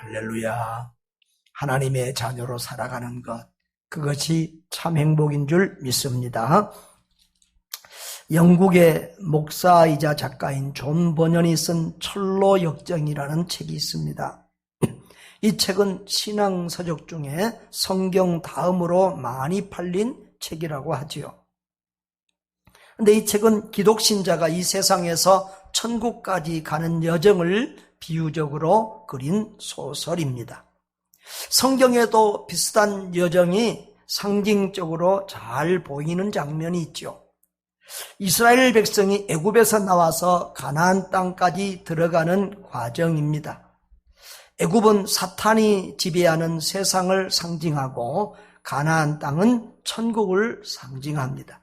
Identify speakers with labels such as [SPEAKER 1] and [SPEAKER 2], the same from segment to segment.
[SPEAKER 1] 할렐루야. 하나님의 자녀로 살아가는 것, 그것이 참 행복인 줄 믿습니다. 영국의 목사이자 작가인 존 버년이 쓴 철로 역정이라는 책이 있습니다. 이 책은 신앙 서적 중에 성경 다음으로 많이 팔린 책이라고 하지요. 그런데 이 책은 기독신자가 이 세상에서 천국까지 가는 여정을 비유적으로 그린 소설입니다. 성경에도 비슷한 여정이 상징적으로 잘 보이는 장면이 있죠. 이스라엘 백성이 애굽에서 나와서 가나안 땅까지 들어가는 과정입니다. 애굽은 사탄이 지배하는 세상을 상징하고 가나안 땅은 천국을 상징합니다.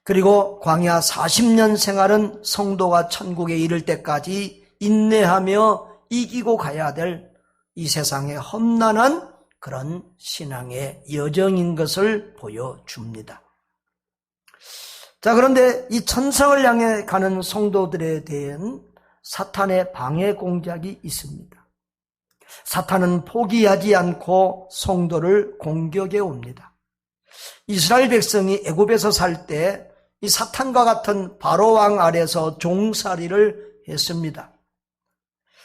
[SPEAKER 1] 그리고 광야 40년 생활은 성도가 천국에 이를 때까지 인내하며 이기고 가야 될 이 세상의 험난한 그런 신앙의 여정인 것을 보여줍니다. 자, 그런데 이 천성을 향해 가는 성도들에 대한 사탄의 방해 공작이 있습니다. 사탄은 포기하지 않고 성도를 공격해 옵니다. 이스라엘 백성이 애굽에서 살 때 이 사탄과 같은 바로 왕 아래서 종살이를 했습니다.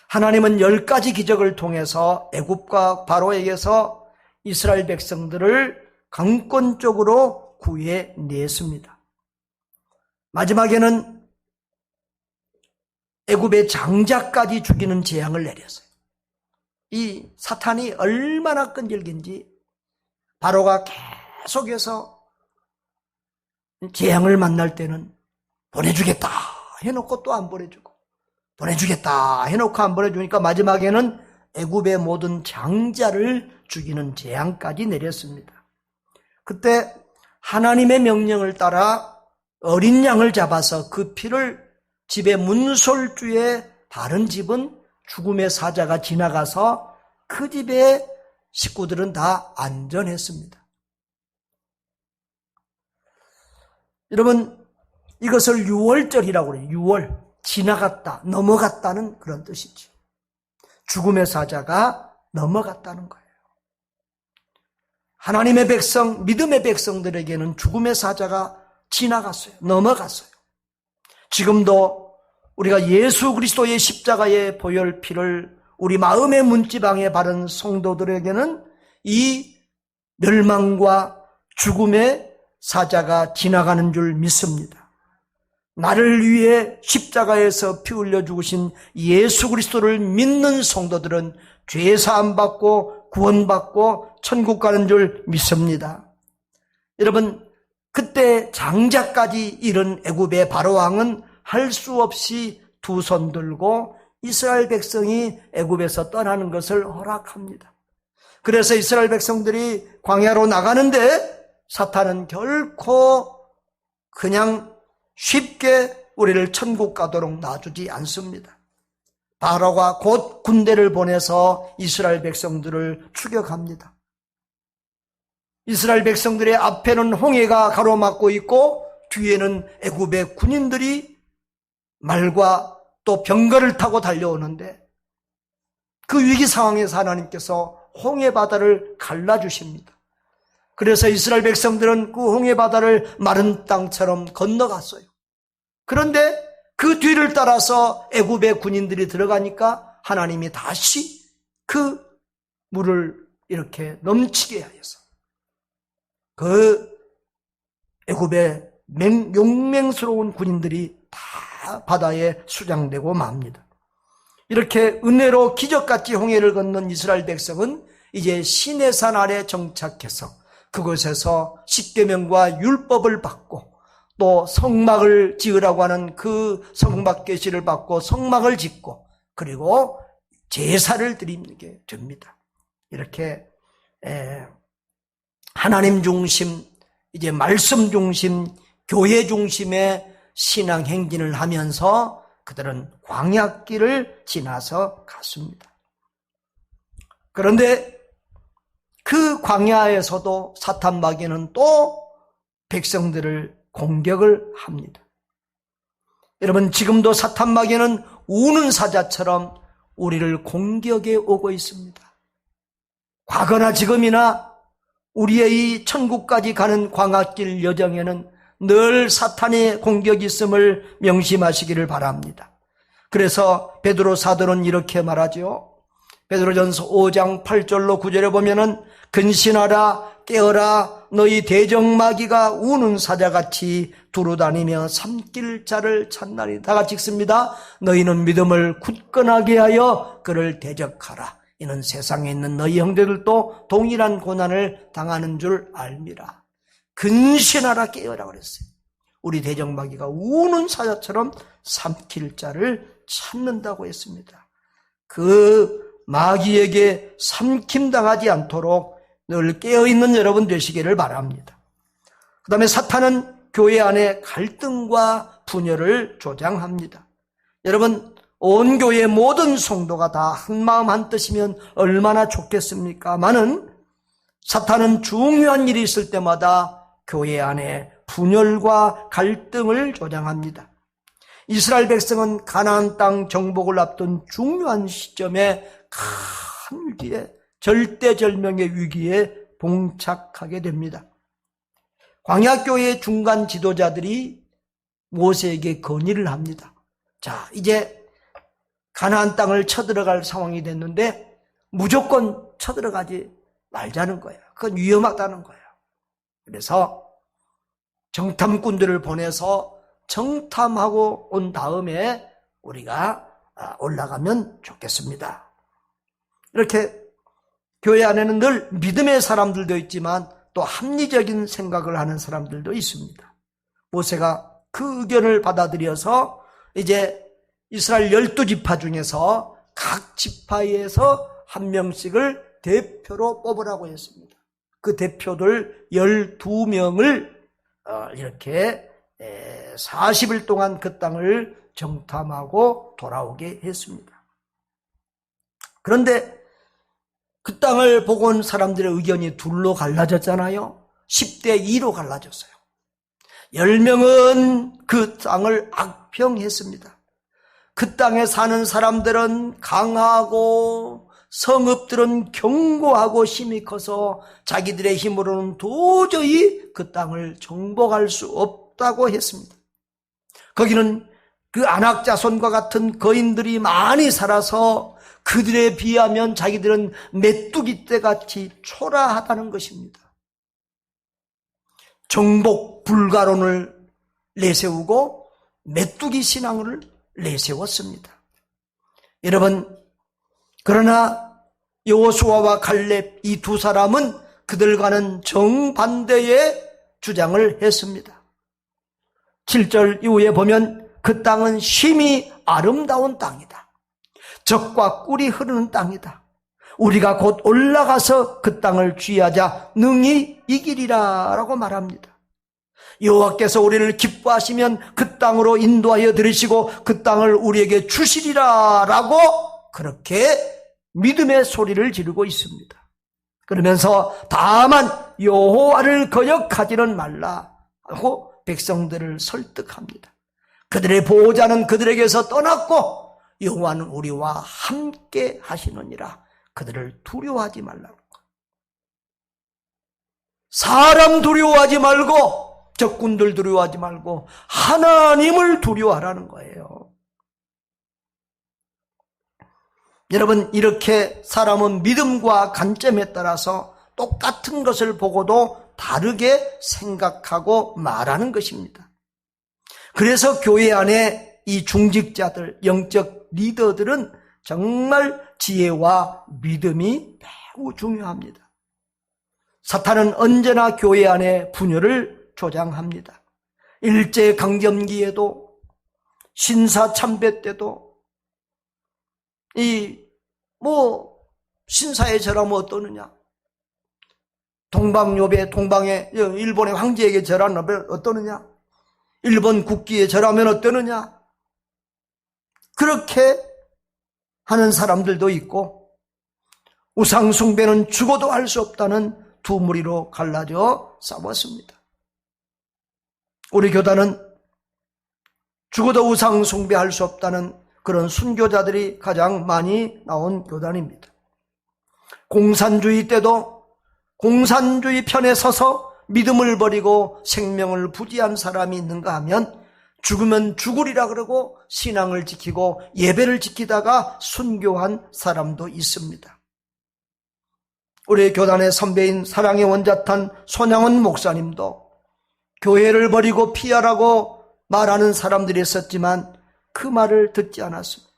[SPEAKER 1] 하나님은 10가지 기적을 통해서 애굽과 바로에게서 이스라엘 백성들을 강권적으로 구해냈습니다. 마지막에는 애굽의 장자까지 죽이는 재앙을 내렸어요. 이 사탄이 얼마나 끈질긴지 바로가 계속해서 재앙을 만날 때는 보내주겠다 해놓고 또 안 보내주고, 보내주겠다 해놓고 안 보내주니까 마지막에는 애굽의 모든 장자를 죽이는 재앙까지 내렸습니다. 그때 하나님의 명령을 따라 어린 양을 잡아서 그 피를 집의 문설주에 바른 집은 죽음의 사자가 지나가서 그 집의 식구들은 다 안전했습니다. 여러분, 이것을 유월절이라고 그래요. 유월, 지나갔다, 넘어갔다는 그런 뜻이죠. 죽음의 사자가 넘어갔다는 거예요. 하나님의 백성, 믿음의 백성들에게는 죽음의 사자가 지나갔어요. 넘어갔어요. 지금도 우리가 예수 그리스도의 십자가의 보혈 피를 우리 마음의 문지방에 바른 성도들에게는 이 멸망과 죽음의 사자가 지나가는 줄 믿습니다. 나를 위해 십자가에서 피 흘려 죽으신 예수 그리스도를 믿는 성도들은 죄 사함 받고 구원받고 천국 가는 줄 믿습니다. 여러분, 그때 장자까지 이른 애굽의 바로왕은 할 수 없이 두 손 들고 이스라엘 백성이 애굽에서 떠나는 것을 허락합니다. 그래서 이스라엘 백성들이 광야로 나가는데 사탄은 결코 그냥 쉽게 우리를 천국 가도록 놔주지 않습니다. 바로가 곧 군대를 보내서 이스라엘 백성들을 추격합니다. 이스라엘 백성들의 앞에는 홍해가 가로막고 있고 뒤에는 애굽의 군인들이 말과 또 병거를 타고 달려오는데 그 위기 상황에서 하나님께서 홍해 바다를 갈라주십니다. 그래서 이스라엘 백성들은 그 홍해 바다를 마른 땅처럼 건너갔어요. 그런데 그 뒤를 따라서 애굽의 군인들이 들어가니까 하나님이 다시 그 물을 이렇게 넘치게 하여서 그 애굽의 용맹스러운 군인들이 다 바다에 수장되고 맙니다. 이렇게 은혜로 기적같이 홍해를 건넌 이스라엘 백성은 이제 시내산 아래 정착해서 그곳에서 십계명과 율법을 받고 또 성막을 지으라고 하는 그 성막 계시를 받고 성막을 짓고 그리고 제사를 드리게 됩니다. 이렇게 하나님 중심, 이제 말씀 중심, 교회 중심의 신앙 행진을 하면서 그들은 광야길을 지나서 갔습니다. 그런데 그 광야에서도 사탄 마귀는 또 백성들을 공격을 합니다. 여러분, 지금도 사탄 마귀는 우는 사자처럼 우리를 공격해 오고 있습니다. 과거나 지금이나 우리의 이 천국까지 가는 광학길 여정에는 늘 사탄의 공격이 있음을 명심하시기를 바랍니다. 그래서 베드로 사도는 이렇게 말하죠. 베드로전서 5장 8절로 9절에 보면은 근신하라 깨어라 너희 대적마귀가 우는 사자같이 두루다니며 삼킬 자를 찾나니. 다 같이 읽습니다. 너희는 믿음을 굳건하게 하여 그를 대적하라. 이는 세상에 있는 너희 형제들도 동일한 고난을 당하는 줄 알미라. 근신하라 깨어라 그랬어요. 우리 대적마귀가 우는 사자처럼 삼킬 자를 찾는다고 했습니다. 그 마귀에게 삼킴당하지 않도록 늘 깨어있는 여러분 되시기를 바랍니다. 그 다음에 사탄은 교회 안에 갈등과 분열을 조장합니다. 여러분, 온 교회 모든 성도가 다 한마음 한뜻이면 얼마나 좋겠습니까마는 사탄은 중요한 일이 있을 때마다 교회 안에 분열과 갈등을 조장합니다. 이스라엘 백성은 가나안 땅 정복을 앞둔 중요한 시점에 큰 위기에, 절대절명의 위기에 봉착하게 됩니다. 광야교회의 중간 지도자들이 모세에게 건의를 합니다. 자, 이제 가나안 땅을 쳐들어갈 상황이 됐는데 무조건 쳐들어가지 말자는 거예요. 그건 위험하다는 거예요. 그래서 정탐꾼들을 보내서 정탐하고 온 다음에 우리가 올라가면 좋겠습니다. 이렇게 교회 안에는 늘 믿음의 사람들도 있지만 또 합리적인 생각을 하는 사람들도 있습니다. 모세가 그 의견을 받아들여서 이제 이스라엘 12지파 중에서 각 지파에서 한 명씩을 대표로 뽑으라고 했습니다. 그 대표들 12명을 이렇게 40일 동안 그 땅을 정탐하고 돌아오게 했습니다. 그런데 그 땅을 보고 온 사람들의 의견이 둘로 갈라졌잖아요. 10대 2로 갈라졌어요. 10명은 그 땅을 악평했습니다. 그 땅에 사는 사람들은 강하고 성읍들은 견고하고 힘이 커서 자기들의 힘으로는 도저히 그 땅을 정복할 수 없다고 했습니다. 거기는 그 아낙 자손과 같은 거인들이 많이 살아서 그들에 비하면 자기들은 메뚜기 떼같이 초라하다는 것입니다. 정복 불가론을 내세우고 메뚜기 신앙을 내세웠습니다. 여러분, 그러나 여호수아와 갈렙 이 두 사람은 그들과는 정반대의 주장을 했습니다. 7절 이후에 보면 그 땅은 심히 아름다운 땅이다. 젖과 꿀이 흐르는 땅이다. 우리가 곧 올라가서 그 땅을 취하자 능히 이기리라 라고 말합니다. 여호와께서 우리를 기뻐하시면 그 땅으로 인도하여 들으시고 그 땅을 우리에게 주시리라 라고 그렇게 믿음의 소리를 지르고 있습니다. 그러면서 다만 여호와를 거역하지는 말라 하고 백성들을 설득합니다. 그들의 보호자는 그들에게서 떠났고 여호와는 우리와 함께 하시느니라. 그들을 두려워하지 말라고. 사람 두려워하지 말고 적군들 두려워하지 말고 하나님을 두려워하라는 거예요. 여러분, 이렇게 사람은 믿음과 관점에 따라서 똑같은 것을 보고도 다르게 생각하고 말하는 것입니다. 그래서 교회 안에 이 중직자들, 영적 리더들은 정말 지혜와 믿음이 매우 중요합니다. 사탄은 언제나 교회 안에 분열을 조장합니다. 일제강점기에도 신사참배 때도 신사에 절하면 어떠느냐? 동방요배, 동방의 일본의 황제에게 절하면 어떠느냐? 일본 국기에 절하면 어떠느냐? 그렇게 하는 사람들도 있고, 우상숭배는 죽어도 할 수 없다는 두 무리로 갈라져 싸웠습니다. 우리 교단은 죽어도 우상숭배할 수 없다는 그런 순교자들이 가장 많이 나온 교단입니다. 공산주의 때도 공산주의 편에 서서 믿음을 버리고 생명을 부지한 사람이 있는가 하면 죽으면 죽으리라 그러고 신앙을 지키고 예배를 지키다가 순교한 사람도 있습니다. 우리 교단의 선배인 사랑의 원자탄 손양원 목사님도 교회를 버리고 피하라고 말하는 사람들이 있었지만 그 말을 듣지 않았습니다.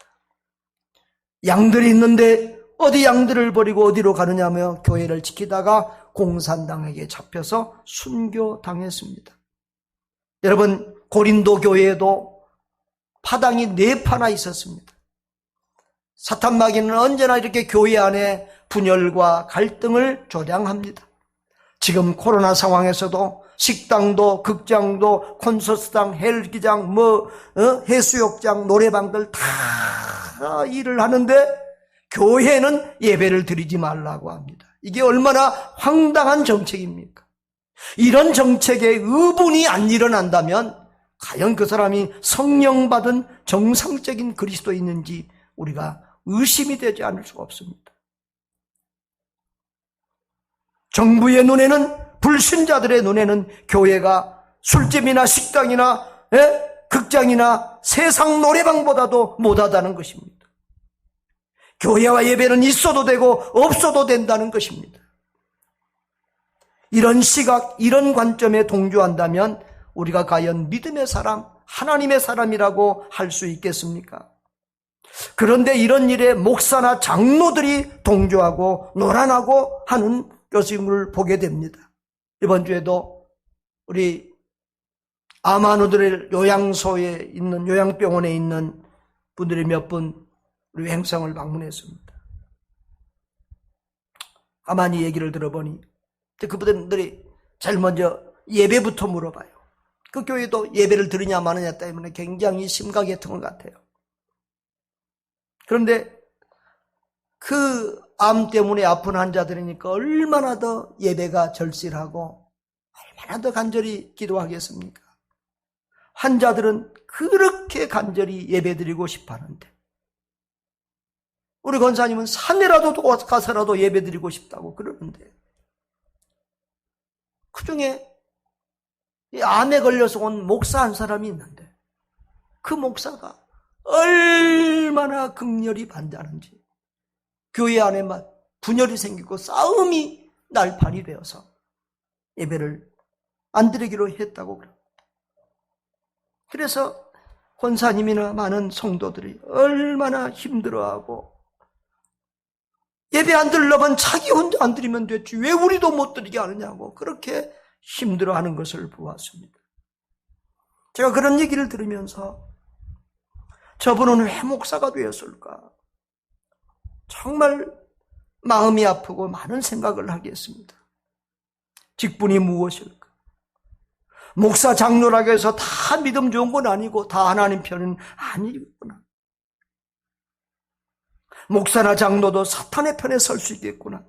[SPEAKER 1] 양들이 있는데 어디 양들을 버리고 어디로 가느냐며 교회를 지키다가 공산당에게 잡혀서 순교당했습니다. 여러분, 고린도 교회에도 파당이 4파나 있었습니다. 사탄 마귀는 언제나 이렇게 교회 안에 분열과 갈등을 조장합니다. 지금 코로나 상황에서도 식당도, 극장도, 콘서트장, 헬기장, 해수욕장, 노래방들 다 일을 하는데 교회는 예배를 드리지 말라고 합니다. 이게 얼마나 황당한 정책입니까? 이런 정책에 의분이 안 일어난다면 과연 그 사람이 성령 받은 정상적인 그리스도인인지 우리가 의심이 되지 않을 수가 없습니다. 정부의 눈에는, 불신자들의 눈에는 교회가 술집이나 식당이나 극장이나 세상 노래방보다도 못하다는 것입니다. 교회와 예배는 있어도 되고 없어도 된다는 것입니다. 이런 시각, 이런 관점에 동조한다면 우리가 과연 믿음의 사람, 하나님의 사람이라고 할 수 있겠습니까? 그런데 이런 일에 목사나 장로들이 동조하고 노란하고 하는 것임을 보게 됩니다. 이번 주에도 우리 아마누들 요양소에 있는, 요양병원에 있는 분들이 몇 분 우리 행성을 방문했습니다. 가만히 얘기를 들어보니 그분들이 제일 먼저 예배부터 물어봐요. 그 교회도 예배를 드리냐 마느냐 때문에 굉장히 심각했던 것 같아요. 그런데 그 암 때문에 아픈 환자들이니까 얼마나 더 예배가 절실하고 얼마나 더 간절히 기도하겠습니까? 환자들은 그렇게 간절히 예배드리고 싶어하는데 우리 권사님은 산에라도 가서라도 예배드리고 싶다고 그러는데 그중에 이 암에 걸려서 온 목사 한 사람이 있는데 그 목사가 얼마나 극렬히 반대하는지 교회 안에만 분열이 생기고 싸움이 날판이 되어서 예배를 안 드리기로 했다고 그럽니다. 그래서 권사님이나 많은 성도들이 얼마나 힘들어하고 예배 안 드리려면 자기 혼자 안 드리면 됐지 왜 우리도 못 드리게 하느냐고 그렇게 힘들어하는 것을 보았습니다. 제가 그런 얘기를 들으면서 저분은 왜 목사가 되었을까? 정말 마음이 아프고 많은 생각을 하게 했습니다. 직분이 무엇일까? 목사 장로라고 해서 다 믿음 좋은 건 아니고 다 하나님 편은 아니구나. 목사나 장로도 사탄의 편에 설 수 있겠구나.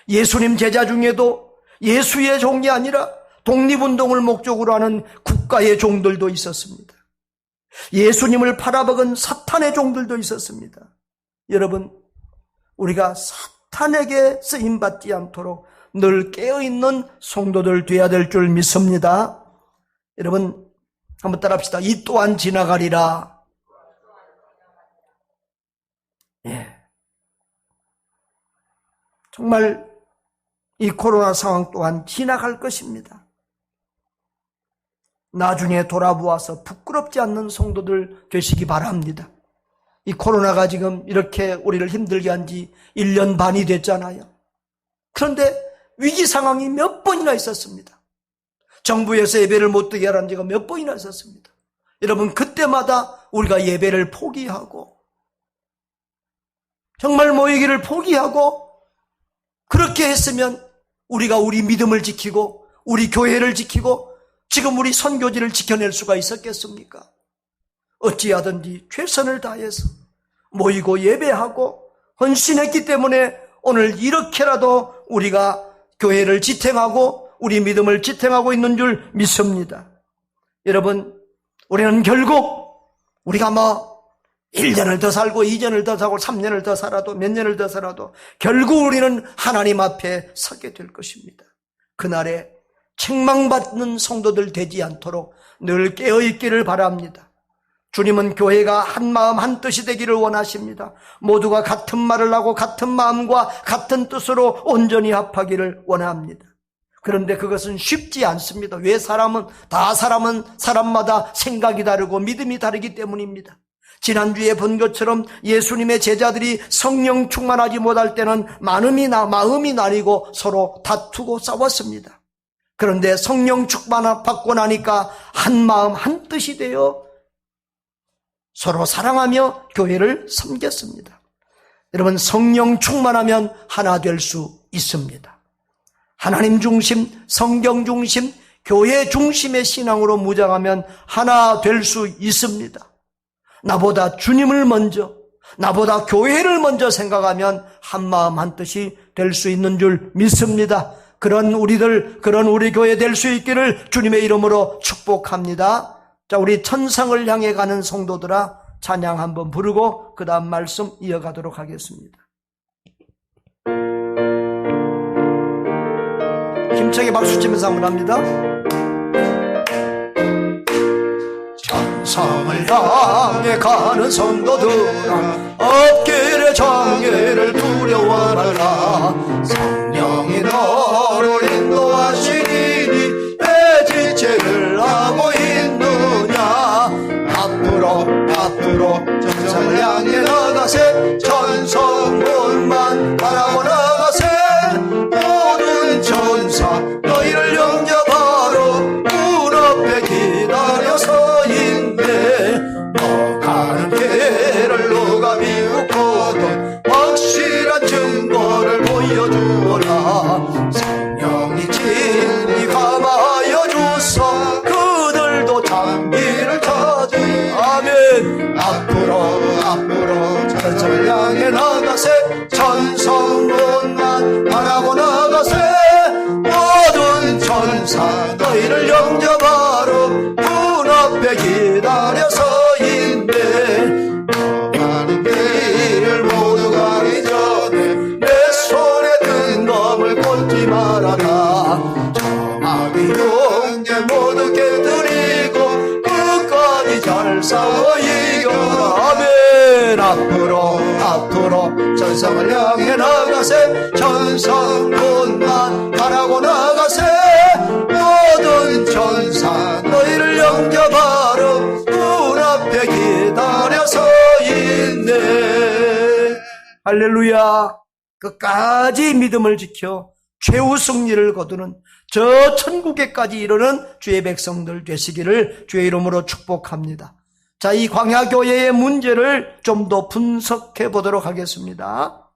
[SPEAKER 1] 예수님 제자 중에도 예수의 종이 아니라 독립운동을 목적으로 하는 국가의 종들도 있었습니다. 예수님을 팔아먹은 사탄의 종들도 있었습니다. 여러분, 우리가 사탄에게 쓰임받지 않도록 늘 깨어있는 성도들 되어야 될 줄 믿습니다. 여러분, 한번 따라합시다. 이 또한 지나가리라. 예. 정말 이 코로나 상황 또한 지나갈 것입니다. 나중에 돌아보아서 부끄럽지 않는 성도들 되시기 바랍니다. 이 코로나가 지금 이렇게 우리를 힘들게 한 지 1년 반이 됐잖아요. 그런데 위기 상황이 몇 번이나 있었습니다. 정부에서 예배를 못 드게 하라는 지가 몇 번이나 있었습니다. 여러분, 그때마다 우리가 예배를 포기하고 정말 모이기를 포기하고 그렇게 했으면 우리가 우리 믿음을 지키고 우리 교회를 지키고 지금 우리 선교지를 지켜낼 수가 있었겠습니까? 어찌하든지 최선을 다해서 모이고 예배하고 헌신했기 때문에 오늘 이렇게라도 우리가 교회를 지탱하고 우리 믿음을 지탱하고 있는 줄 믿습니다. 여러분, 우리는 결국 우리가 1년을 더 살고 2년을 더 살고 3년을 더 살아도 몇 년을 더 살아도 결국 우리는 하나님 앞에 서게 될 것입니다. 그날에 책망받는 성도들 되지 않도록 늘 깨어있기를 바랍니다. 주님은 교회가 한 마음 한 뜻이 되기를 원하십니다. 모두가 같은 말을 하고 같은 마음과 같은 뜻으로 온전히 합하기를 원합니다. 그런데 그것은 쉽지 않습니다. 왜? 사람은 사람마다 생각이 다르고 믿음이 다르기 때문입니다. 지난주에 본 것처럼 예수님의 제자들이 성령 충만하지 못할 때는 마음이 나뉘고 서로 다투고 싸웠습니다. 그런데 성령 충만 받고 나니까 한 마음 한 뜻이 되어 서로 사랑하며 교회를 섬겼습니다. 여러분, 성령 충만하면 하나 될 수 있습니다. 하나님 중심, 성경 중심, 교회 중심의 신앙으로 무장하면 하나 될 수 있습니다. 나보다 주님을 먼저, 나보다 교회를 먼저 생각하면 한 마음 한 뜻이 될 수 있는 줄 믿습니다. 그런 우리 교회 될 수 있기를 주님의 이름으로 축복합니다. 자, 우리 천상을 향해 가는 성도들아, 찬양 한번 부르고 그 다음 말씀 이어가도록 하겠습니다. 힘차게 박수치면서 한번 합니다. 천상을 향해 가는 성도들아, 앞길의 장애를 두려워 말라. 성령이 너를 인도하시니 왜 지체를 하고 있느냐. 앞으로 천상을 향해 나가세. 천성문만 바라고 나가세. 모든 천사 너희를 영접하러 문 앞에 기다려 서 있네. 너 가는 길을 누가 비웃거든 확실한 증거를 보여주어라. 성령이 진리 감하여 주소 그들도 장기를 찾으. 아멘. 앞으로 천상을 향해 나가세. 천성문만 바라고 나가세. 모든 천사 너희를 영접하러 문 앞에 기다려 서 있네. 가는 길을 모두 가기 전에 내 손에 든 검을 꽂지 말아라. 정하기 용기 모두 깨뜨리고 끝까지 잘 싸워 이겨라. 아멘. 앞으로 천상을 향해 나가세. 천성문만 바라고 나가세. 모든 천사 너희를 영접하러 문 앞에 기다려 서 있네. 할렐루야. 끝까지 믿음을 지켜 최후 승리를 거두는 저 천국에까지 이르는 주의 백성들 되시기를 주의 이름으로 축복합니다. 자, 이 광야교회의 문제를 좀 더 분석해 보도록 하겠습니다.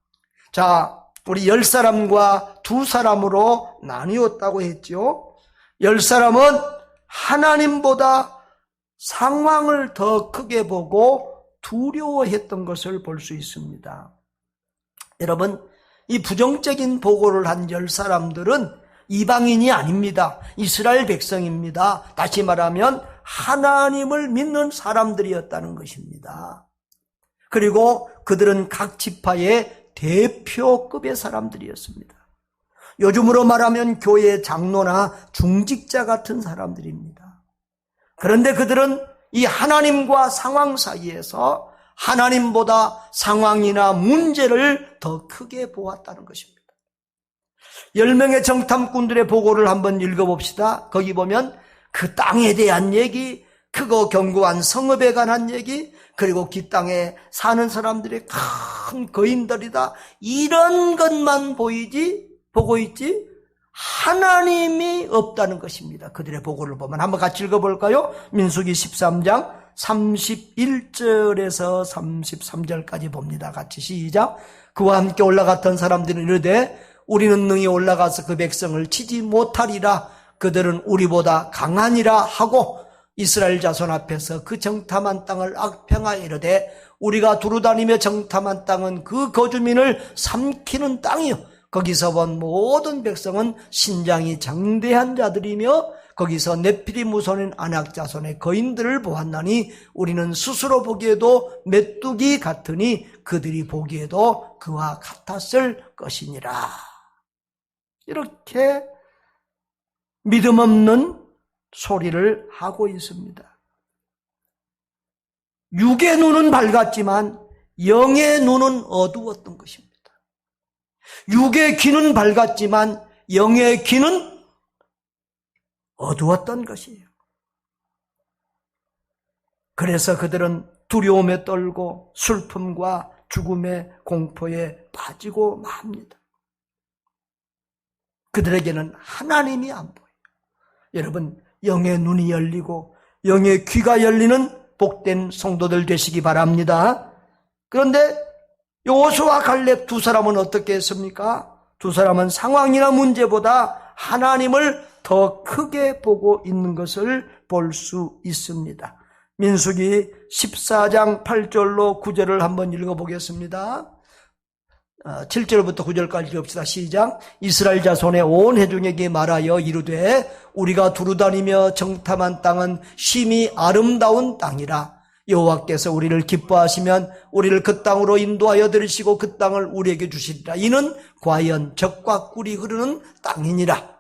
[SPEAKER 1] 자, 우리 10사람과 2사람으로 나뉘었다고 했죠. 10사람은 하나님보다 상황을 더 크게 보고 두려워했던 것을 볼 수 있습니다. 여러분, 이 부정적인 보고를 한 10사람들은 이방인이 아닙니다. 이스라엘 백성입니다. 다시 말하면 하나님을 믿는 사람들이었다는 것입니다. 그리고 그들은 각 지파의 대표급의 사람들이었습니다. 요즘으로 말하면 교회 장로나 중직자 같은 사람들입니다. 그런데 그들은 이 하나님과 상황 사이에서 하나님보다 상황이나 문제를 더 크게 보았다는 것입니다. 10명의 정탐꾼들의 보고를 한번 읽어봅시다. 거기 보면 그 땅에 대한 얘기, 크고 견고한 성읍에 관한 얘기, 그리고 그 땅에 사는 사람들의 큰 거인들이다, 이런 것만 보고 있지 하나님이 없다는 것입니다. 그들의 보고를 보면 한번 같이 읽어볼까요? 민수기 13장 31절에서 33절까지 봅니다. 같이 시작. 그와 함께 올라갔던 사람들은 이르되 우리는 능히 올라가서 그 백성을 치지 못하리라. 그들은 우리보다 강하니라 하고 이스라엘 자손 앞에서 그 정탐한 땅을 악평하여 이르되 우리가 두루다니며 정탐한 땅은 그 거주민을 삼키는 땅이요 거기서 본 모든 백성은 신장이 장대한 자들이며 거기서 네피림 후손인 아낙 자손의 거인들을 보았나니 우리는 스스로 보기에도 메뚜기 같으니 그들이 보기에도 그와 같았을 것이니라. 이렇게 믿음 없는 소리를 하고 있습니다. 육의 눈은 밝았지만 영의 눈은 어두웠던 것입니다. 육의 귀는 밝았지만 영의 귀는 어두웠던 것이에요. 그래서 그들은 두려움에 떨고 슬픔과 죽음의 공포에 빠지고 맙니다. 그들에게는 하나님이 안 보여요. 여러분, 영의 눈이 열리고 영의 귀가 열리는 복된 성도들 되시기 바랍니다. 그런데 여호수아와 갈렙 두 사람은 어떻게 했습니까? 두 사람은 상황이나 문제보다 하나님을 더 크게 보고 있는 것을 볼 수 있습니다. 민수기 14장 8절로 9절을 한번 읽어보겠습니다. 7절부터 9절까지 읽읍시다. 시작. 이스라엘 자손의 온 회중에게 말하여 이르되 우리가 두루다니며 정탐한 땅은 심히 아름다운 땅이라. 여호와께서 우리를 기뻐하시면 우리를 그 땅으로 인도하여 들으시고 그 땅을 우리에게 주시리라. 이는 과연 젖과 꿀이 흐르는 땅이니라.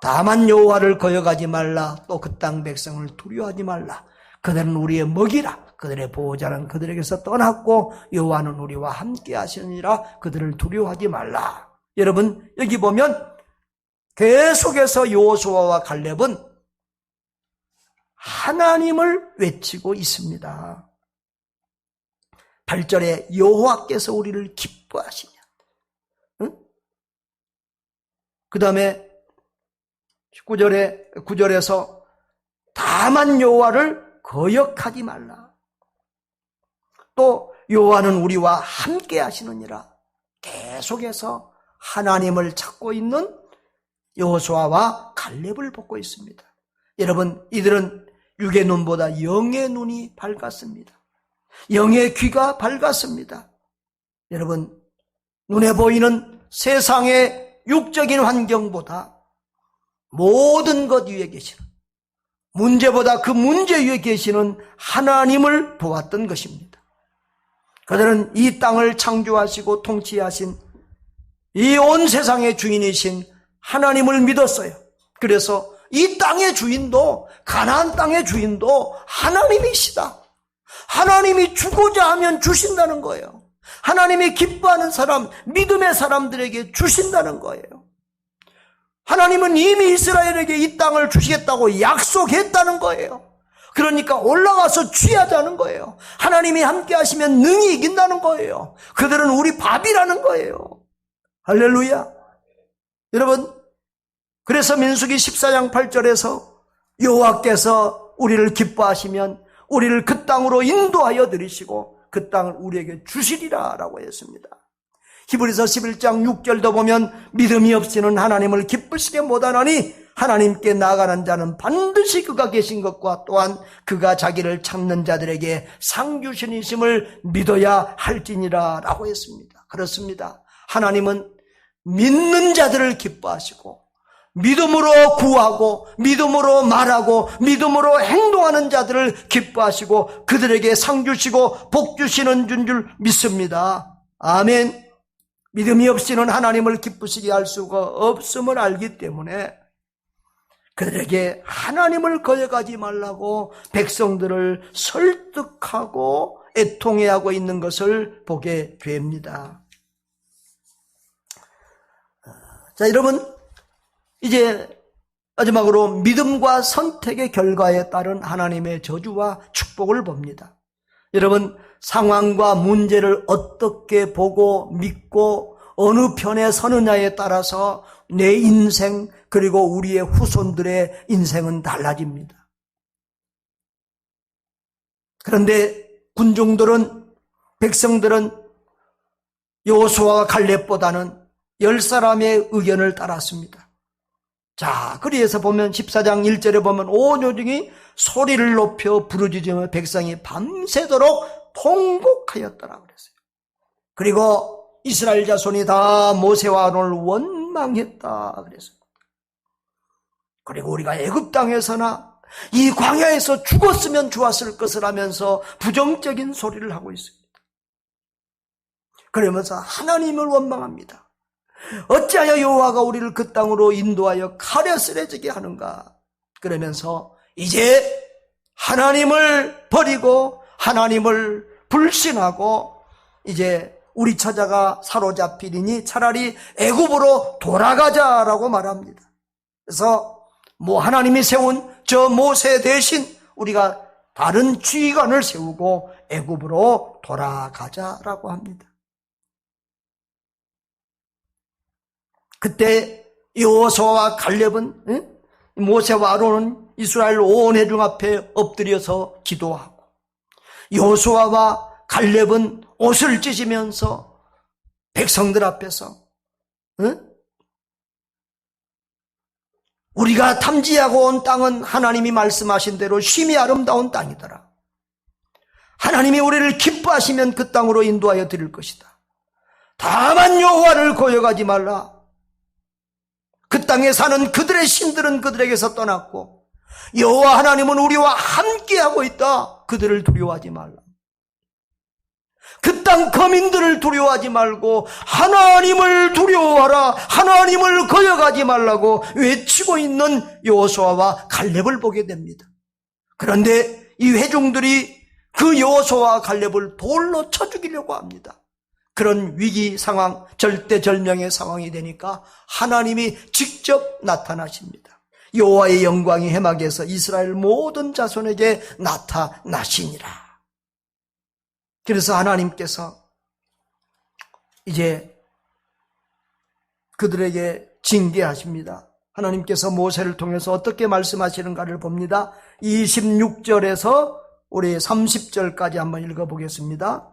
[SPEAKER 1] 다만 여호와를 거역하지 말라. 또 그 땅 백성을 두려워하지 말라. 그들은 우리의 먹이라. 그들의 보호자는 그들에게서 떠났고 여호와는 우리와 함께 하시느니라. 그들을 두려워하지 말라. 여러분, 여기 보면 계속해서 여호수아와 갈렙은 하나님을 외치고 있습니다. 8절에 여호와께서 우리를 기뻐하시냐. 응? 그 다음에 9절에서 다만 여호와를 거역하지 말라. 또 여호와는 우리와 함께 하시느니라. 계속해서 하나님을 찾고 있는 여호수아와 갈렙을 보고 있습니다. 여러분, 이들은 육의 눈보다 영의 눈이 밝았습니다. 영의 귀가 밝았습니다. 여러분, 눈에 보이는 세상의 육적인 환경보다 모든 것 위에 계시는, 문제보다 그 문제 위에 계시는 하나님을 보았던 것입니다. 그들은 이 땅을 창조하시고 통치하신 이 온 세상의 주인이신 하나님을 믿었어요. 그래서 이 땅의 주인도, 가나안 땅의 주인도 하나님이시다. 하나님이 주고자 하면 주신다는 거예요. 하나님이 기뻐하는 사람, 믿음의 사람들에게 주신다는 거예요. 하나님은 이미 이스라엘에게 이 땅을 주시겠다고 약속했다는 거예요. 그러니까 올라가서 취하자는 거예요. 하나님이 함께 하시면 능히 이긴다는 거예요. 그들은 우리 밥이라는 거예요. 할렐루야. 여러분, 그래서 민수기 14장 8절에서 여호와께서 우리를 기뻐하시면 우리를 그 땅으로 인도하여 들이시고 그 땅을 우리에게 주시리라 라고 했습니다. 히브리서 11장 6절도 보면 믿음이 없이는 하나님을 기쁘시게 못하나니 하나님께 나아가는 자는 반드시 그가 계신 것과 또한 그가 자기를 찾는 자들에게 상 주시니심을 믿어야 할지니라 라고 했습니다. 그렇습니다. 하나님은 믿는 자들을 기뻐하시고 믿음으로 구하고 믿음으로 말하고 믿음으로 행동하는 자들을 기뻐하시고 그들에게 상 주시고 복 주시는 줄 믿습니다. 아멘. 믿음이 없이는 하나님을 기쁘시게 할 수가 없음을 알기 때문에 그들에게 하나님을 거역하지 말라고 백성들을 설득하고 애통해하고 있는 것을 보게 됩니다. 자, 여러분, 이제 마지막으로 믿음과 선택의 결과에 따른 하나님의 저주와 축복을 봅니다. 여러분, 상황과 문제를 어떻게 보고 믿고 어느 편에 서느냐에 따라서 내 인생 그리고 우리의 후손들의 인생은 달라집니다. 그런데 군중들은, 백성들은 여호수아와 갈렙보다는 10사람의 의견을 따랐습니다. 자, 그리해서 보면 14장 1절에 보면 온 요중이 소리를 높여 부르짖으며 백성이 밤새도록 통곡하였더라 그랬어요. 그리고 이스라엘 자손이 다 모세와 아론을 원망했다 그랬어요. 그리고 우리가 애굽 땅에서나 이 광야에서 죽었으면 좋았을 것을 하면서 부정적인 소리를 하고 있습니다. 그러면서 하나님을 원망합니다. 어찌하여 여호와가 우리를 그 땅으로 인도하여 칼에 쓰러지게 하는가? 그러면서 이제 하나님을 버리고 하나님을 불신하고 이제 우리 처자가 사로잡히리니 차라리 애굽으로 돌아가자라고 말합니다. 그래서 하나님이 세운 저 모세 대신 우리가 다른 지휘관을 세우고 애굽으로 돌아가자라고 합니다. 그때 여호수아와 갈렙은 모세와 아론은 이스라엘 온 회중 앞에 엎드려서 기도하고 여호수아와 갈렙은 옷을 찢으면서 백성들 앞에서 우리가 탐지하고 온 땅은 하나님이 말씀하신 대로 심히 아름다운 땅이더라. 하나님이 우리를 기뻐하시면 그 땅으로 인도하여 드릴 것이다. 다만 여호와를 거역하지 말라. 그 땅에 사는 그들의 신들은 그들에게서 떠났고 여호와 하나님은 우리와 함께하고 있다. 그들을 두려워하지 말라. 그 땅 거민들을 두려워하지 말고 하나님을 두려워하라. 하나님을 거역하지 말라고 외치고 있는 여호수아와 갈렙을 보게 됩니다. 그런데 이 회중들이 그 여호수아와 갈렙을 돌로 쳐 죽이려고 합니다. 그런 위기 상황, 절대절명의 상황이 되니까 하나님이 직접 나타나십니다. 여호와의 영광이 해막에서 이스라엘 모든 자손에게 나타나시니라. 그래서 하나님께서 이제 그들에게 징계하십니다. 하나님께서 모세를 통해서 어떻게 말씀하시는가를 봅니다. 26절에서 우리 30절까지 한번 읽어보겠습니다.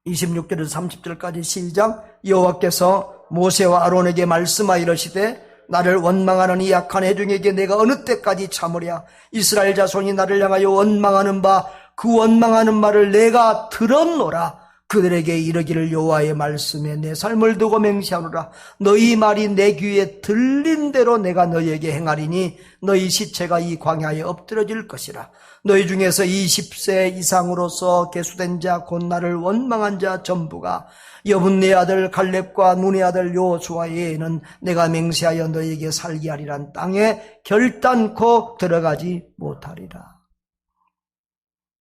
[SPEAKER 1] 26절에서 30절까지 시작. 여호와께서 모세와 아론에게 말씀하여 이르시되 나를 원망하는 이 약한 회중에게 내가 어느 때까지 참으랴. 이스라엘 자손이 나를 향하여 원망하는 바 그 원망하는 말을 내가 들었노라. 그들에게 이르기를 여호와의 말씀에 내 삶을 두고 맹세하노라. 너희 말이 내 귀에 들린 대로 내가 너희에게 행하리니 너희 시체가 이 광야에 엎드러질 것이라. 너희 중에서 20세 이상으로서 계수된 자 곧 나를 원망한 자 전부가 여분네 아들 갈렙과 눈의 아들 여호수아에는 내가 맹세하여 너희에게 살게 하리란 땅에 결단코 들어가지 못하리라.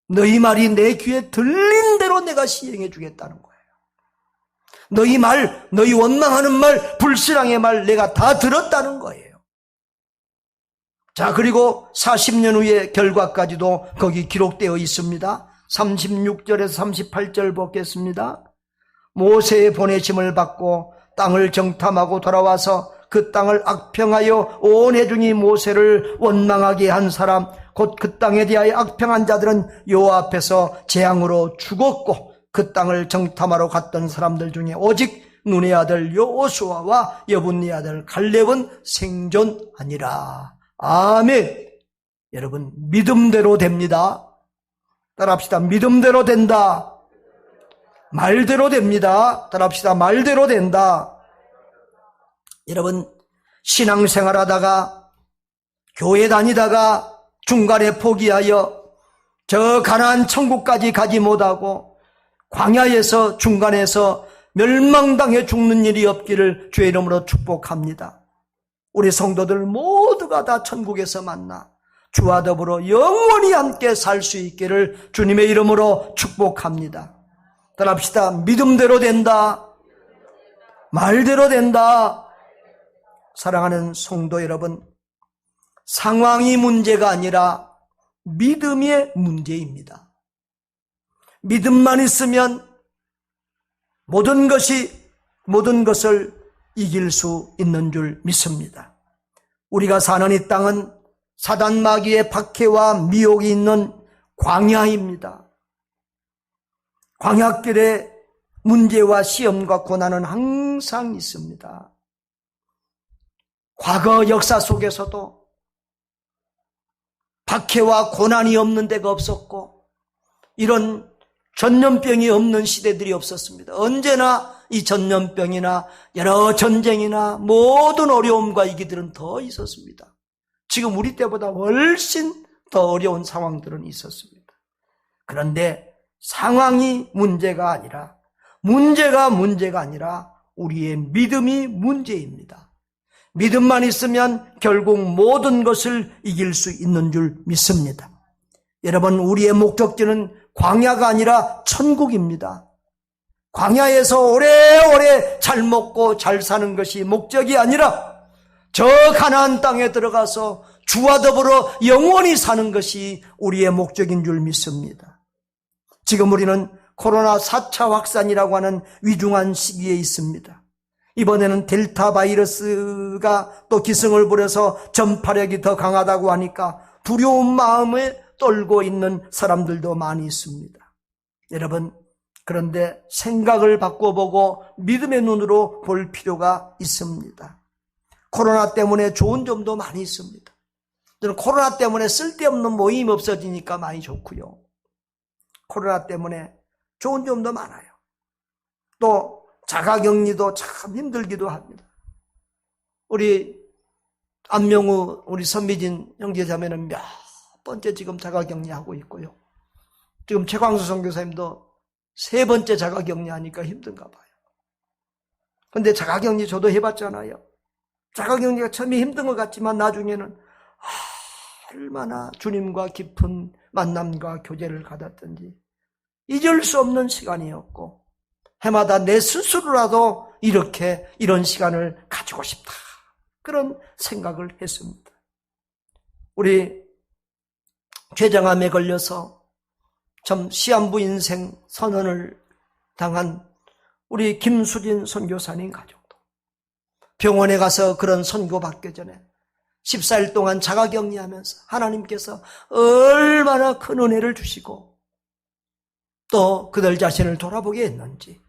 [SPEAKER 1] 너희 말이 내 귀에 들린 대로 내가 시행해 주겠다는 거예요. 너희 말, 너희 원망하는 말, 불신앙의 말 내가 다 들었다는 거예요. 자, 그리고 40년 후의 결과까지도 거기 기록되어 있습니다. 36절에서 38절 보겠습니다. 모세의 보내심을 받고 땅을 정탐하고 돌아와서 그 땅을 악평하여 온 회중이 모세를 원망하게 한 사람 곧 그 땅에 대하여 악평한 자들은 여호와 앞에서 재앙으로 죽었고 그 땅을 정탐하러 갔던 사람들 중에 오직 눈의 아들 여호수아와 여분네 아들 갈렙은 생존하니라. 아멘. 여러분 믿음대로 됩니다. 따라합시다. 믿음대로 된다. 말대로 됩니다. 따라합시다. 말대로 된다. 여러분 신앙생활하다가 교회 다니다가 중간에 포기하여 저 가나안 천국까지 가지 못하고 광야에서 중간에서 멸망당해 죽는 일이 없기를 주의 이름으로 축복합니다. 우리 성도들 모두가 다 천국에서 만나 주와 더불어 영원히 함께 살 수 있기를 주님의 이름으로 축복합니다. 따라합시다. 믿음대로 된다. 말대로 된다. 사랑하는 성도 여러분, 상황이 문제가 아니라 믿음의 문제입니다. 믿음만 있으면 모든 것을 이길 수 있는 줄 믿습니다. 우리가 사는 이 땅은 사단 마귀의 박해와 미혹이 있는 광야입니다. 광야길에 문제와 시험과 고난은 항상 있습니다. 과거 역사 속에서도 박해와 고난이 없는 데가 없었고 이런 전염병이 없는 시대들이 없었습니다. 언제나 이 전염병이나 여러 전쟁이나 모든 어려움과 위기들은 더 있었습니다. 지금 우리 때보다 훨씬 더 어려운 상황들은 있었습니다. 그런데 상황이 문제가 아니라 우리의 믿음이 문제입니다. 믿음만 있으면 결국 모든 것을 이길 수 있는 줄 믿습니다. 여러분, 우리의 목적지는 광야가 아니라 천국입니다. 광야에서 오래오래 잘 먹고 잘 사는 것이 목적이 아니라 저 가나안 땅에 들어가서 주와 더불어 영원히 사는 것이 우리의 목적인 줄 믿습니다. 지금 우리는 코로나 4차 확산이라고 하는 위중한 시기에 있습니다. 이번에는 델타 바이러스가 또 기승을 부려서 전파력이 더 강하다고 하니까 두려운 마음에 떨고 있는 사람들도 많이 있습니다. 여러분, 그런데 생각을 바꿔보고 믿음의 눈으로 볼 필요가 있습니다. 코로나 때문에 좋은 점도 많이 있습니다. 저는 코로나 때문에 쓸데없는 모임 없어지니까 많이 좋고요. 코로나 때문에 좋은 점도 많아요. 또 자가격리도 참 힘들기도 합니다. 우리 안명우 우리 선미진 형제자매는 몇 번째 지금 자가격리하고 있고요. 지금 최광수 선교사님도 3번째 자가격리하니까 힘든가 봐요. 근데 자가격리 저도 해봤잖아요. 자가격리가 처음에 힘든 것 같지만 나중에는 얼마나 주님과 깊은 만남과 교제를 가졌던지 잊을 수 없는 시간이었고, 해마다 내 스스로라도 이런 시간을 가지고 싶다, 그런 생각을 했습니다. 우리 췌장암에 걸려서 참 시한부 인생 선언을 당한 우리 김수진 선교사님 가족도 병원에 가서 그런 선교 받기 전에 14일 동안 자가격리하면서 하나님께서 얼마나 큰 은혜를 주시고 또 그들 자신을 돌아보게 했는지,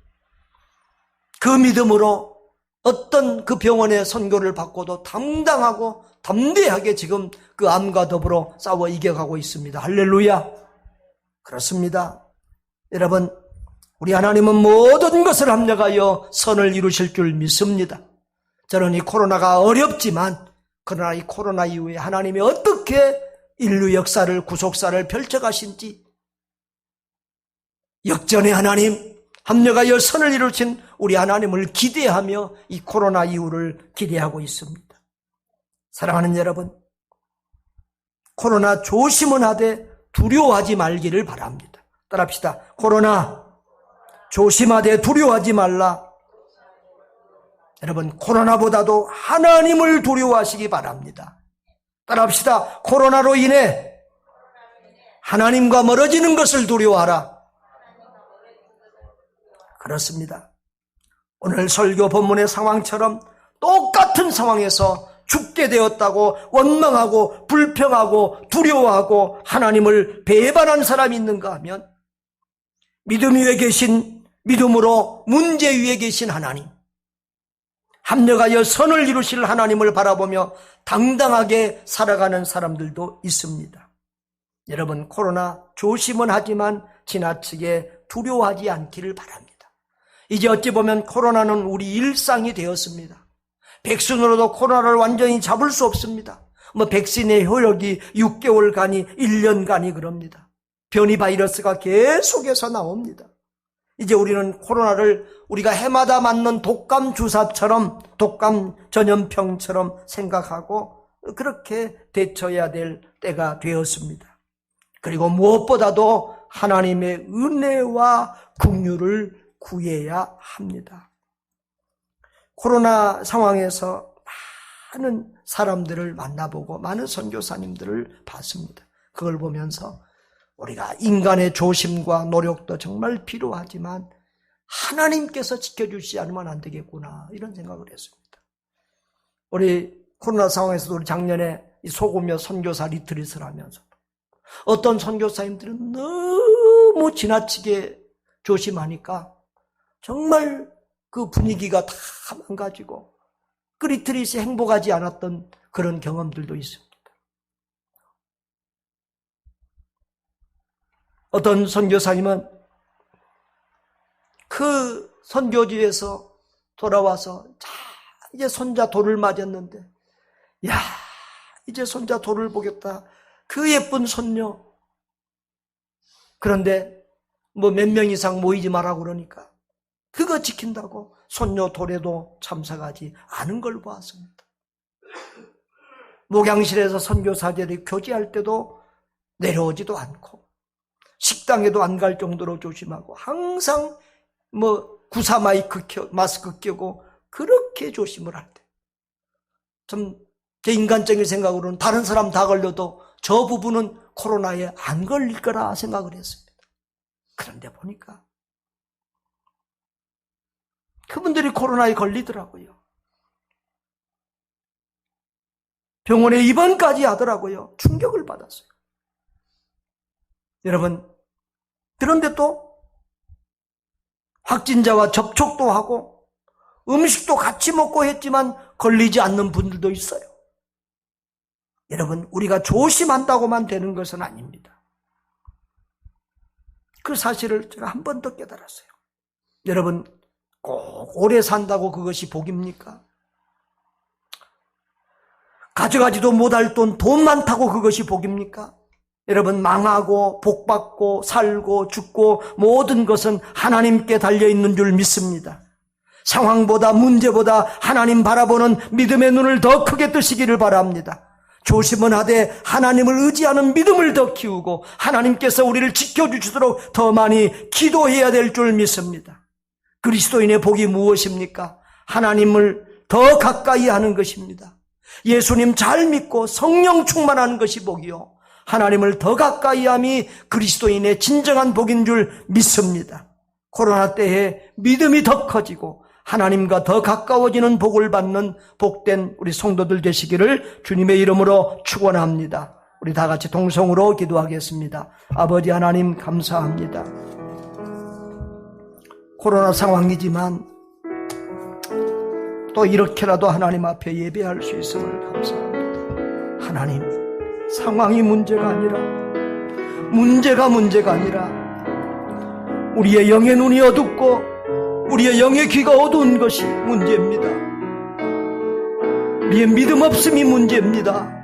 [SPEAKER 1] 그 믿음으로 어떤 그 병원의 선교를 받고도 당당하고 담대하게 지금 그 암과 더불어 싸워 이겨가고 있습니다. 할렐루야. 그렇습니다. 여러분, 우리 하나님은 모든 것을 합력하여 선을 이루실 줄 믿습니다. 저는 이 코로나가 어렵지만, 그러나 이 코로나 이후에 하나님이 어떻게 인류 역사를, 구속사를 펼쳐가신지, 역전의 하나님, 합력하여 선을 이루신 우리 하나님을 기대하며 이 코로나 이후를 기대하고 있습니다. 사랑하는 여러분, 코로나 조심은 하되 두려워하지 말기를 바랍니다. 따라합시다. 코로나 조심하되 두려워하지 말라. 여러분, 코로나보다도 하나님을 두려워하시기 바랍니다. 따라합시다. 코로나로 인해 하나님과 멀어지는 것을 두려워하라. 그렇습니다. 오늘 설교 본문의 상황처럼 똑같은 상황에서 죽게 되었다고 원망하고 불평하고 두려워하고 하나님을 배반한 사람이 있는가 하면, 믿음 위에 계신, 믿음으로 문제 위에 계신 하나님, 합력하여 선을 이루실 하나님을 바라보며 당당하게 살아가는 사람들도 있습니다. 여러분, 코로나 조심은 하지만 지나치게 두려워하지 않기를 바랍니다. 이제 어찌 보면 코로나는 우리 일상이 되었습니다. 백신으로도 코로나를 완전히 잡을 수 없습니다. 백신의 효력이 6개월간이 1년간이 그럽니다. 변이 바이러스가 계속해서 나옵니다. 이제 우리는 코로나를 우리가 해마다 맞는 독감 주사처럼, 독감 전염병처럼 생각하고 그렇게 대처해야 될 때가 되었습니다. 그리고 무엇보다도 하나님의 은혜와 긍휼을 구해야 합니다. 코로나 상황에서 많은 사람들을 만나보고 많은 선교사님들을 봤습니다. 그걸 보면서 우리가 인간의 조심과 노력도 정말 필요하지만 하나님께서 지켜주시지 않으면 안 되겠구나, 이런 생각을 했습니다. 우리 코로나 상황에서도 우리 작년에 소규모 선교사 리트릿을 하면서 어떤 선교사님들은 너무 지나치게 조심하니까 정말 그 분위기가 다 망가지고 그 리트릿이 행복하지 않았던 그런 경험들도 있습니다. 어떤 선교사님은 그 선교지에서 돌아와서 자 이제 손자 돌을 맞았는데 야 이제 손자 돌을 보겠다. 그 예쁜 손녀. 그런데 뭐 몇 명 이상 모이지 말라고 그러니까 그거 지킨다고 손녀 돌에도 참석하지 않은 걸 보았습니다. 목양실에서 선교사들이 교제할 때도 내려오지도 않고 식당에도 안 갈 정도로 조심하고 항상 뭐 구사 마스크 껴고 그렇게 조심을 할 때 좀 제 인간적인 생각으로는 다른 사람 다 걸려도 저 부부는 코로나에 안 걸릴 거라 생각을 했습니다. 그런데 보니까 그분들이 코로나에 걸리더라고요. 병원에 입원까지 하더라고요. 충격을 받았어요. 여러분, 그런데 또 확진자와 접촉도 하고 음식도 같이 먹고 했지만 걸리지 않는 분들도 있어요. 여러분, 우리가 조심한다고만 되는 것은 아닙니다. 그 사실을 제가 한 번 더 깨달았어요. 여러분, 꼭 오래 산다고 그것이 복입니까? 가져가지도 못할 돈 많다고 그것이 복입니까? 여러분, 망하고 복받고 살고 죽고 모든 것은 하나님께 달려있는 줄 믿습니다. 상황보다 문제보다 하나님 바라보는 믿음의 눈을 더 크게 뜨시기를 바랍니다. 조심은 하되 하나님을 의지하는 믿음을 더 키우고 하나님께서 우리를 지켜주시도록 더 많이 기도해야 될 줄 믿습니다. 그리스도인의 복이 무엇입니까? 하나님을 더 가까이 하는 것입니다. 예수님 잘 믿고 성령 충만하는 것이 복이요, 하나님을 더 가까이 함이 그리스도인의 진정한 복인 줄 믿습니다. 코로나 때에 믿음이 더 커지고 하나님과 더 가까워지는 복을 받는 복된 우리 성도들 되시기를 주님의 이름으로 축원합니다. 우리 다 같이 동성으로 기도하겠습니다. 아버지 하나님 감사합니다. 코로나 상황이지만 또 이렇게라도 하나님 앞에 예배할 수 있음을 감사합니다. 하나님, 상황이 문제가 아니라 우리의 영의 눈이 어둡고 우리의 영의 귀가 어두운 것이 문제입니다. 우리의 믿음 없음이 문제입니다.